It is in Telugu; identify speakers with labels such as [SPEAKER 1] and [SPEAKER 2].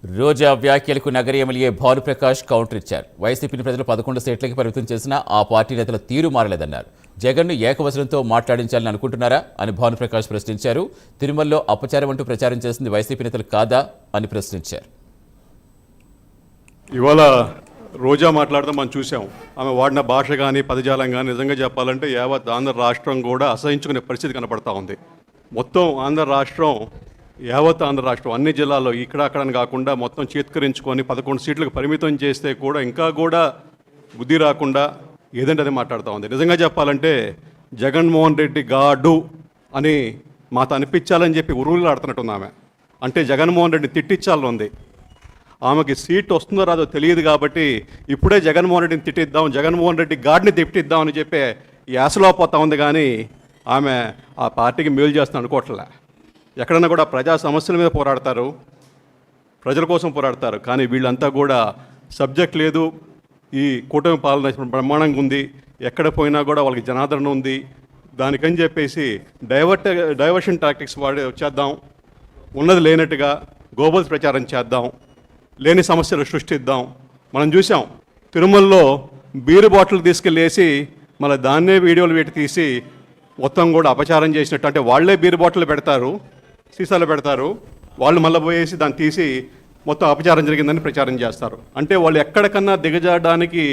[SPEAKER 1] రోజా వ్యాఖ్యలకు నగర ఎమ్మెల్యే భానుప్రకాష్ కౌంటర్ ఇచ్చారు. వైసీపీని ప్రజలు 11 సీట్లకి పరిమితం చేసినా ఆ పార్టీ నేతల తీరు మారలేదన్నారు. జగన్ను ఏకవచనంతో మాట్లాడించాలని అనుకుంటున్నారా అని భానుప్రకాష్ ప్రశ్నించారు. తిరుమలలో అపచారం అంటూ ప్రచారం చేసింది వైసీపీ నేతలు కాదా అని ప్రశ్నించారు.
[SPEAKER 2] ఇవాళ రోజా మాట్లాడడం మనం చూసాం. ఆమె వాడిన భాష కానీ పదజాలం కానీ నిజంగా చెప్పాలంటే యావత్ ఆంధ్ర రాష్ట్రం కూడా అసహించుకునే పరిస్థితి కనపడతా ఉంది. మొత్తం ఆంధ్ర రాష్ట్రం, యావత్ ఆంధ్ర రాష్ట్రం అన్ని జిల్లాల్లో ఇక్కడ అక్కడని కాకుండా మొత్తం చేత్కరించుకొని 11 సీట్లకు పరిమితం చేస్తే కూడా ఇంకా కూడా బుద్ధి రాకుండా ఏదంటే అది మాట్లాడుతూ ఉంది. నిజంగా చెప్పాలంటే జగన్మోహన్ రెడ్డి గాడు అని మాతో అనిపించాలని చెప్పి ఉరువులు ఆడుతున్నట్టుంది ఆమె. అంటే జగన్మోహన్ రెడ్డిని తిట్టించాలని ఉంది. ఆమెకి సీట్ వస్తుందో రాదో తెలియదు కాబట్టి ఇప్పుడే జగన్మోహన్ రెడ్డిని తిట్టిద్దాం, జగన్మోహన్ రెడ్డి గాడిని తిట్టిద్దాం అని చెప్పి యాసలో పోతా ఉంది. కానీ ఆమె ఆ పార్టీకి మేలు చేస్తుంది అనుకోవట్లే. ఎక్కడన్నా కూడా ప్రజా సమస్యల మీద పోరాడతారు, ప్రజల కోసం పోరాడతారు. కానీ వీళ్ళంతా కూడా సబ్జెక్ట్ లేదు, ఈ కూటమి పాలన బ్రహ్మాండంగా ఉంది, ఎక్కడ పోయినా కూడా వాళ్ళకి జనాదరణ ఉంది, దానికని చెప్పేసి డైవర్షన్ టాక్టిక్స్ వాడి వచ్చేద్దాం, ఉన్నది లేనట్టుగా గోబల్స్ ప్రచారం చేద్దాం, లేని సమస్యలు సృష్టిద్దాం. మనం చూసాం తిరుమలలో బీరు బాటిల్ తీసుకెళ్ళేసి మళ్ళీ దాన్నే వీడియోలు పెట్టి తీసి మొత్తం కూడా అపచారం చేసినట్టు. అంటే వాళ్ళే బీరు బాటిల్ పెడతారు, సీసాలు పెడతారు, వాళ్ళు మళ్ళీ పోయేసి దాన్ని తీసి మొత్తం అపచారం జరిగిందని ప్రచారం చేస్తారు. అంటే వాళ్ళు ఎక్కడికన్నా దిగజాడడానికి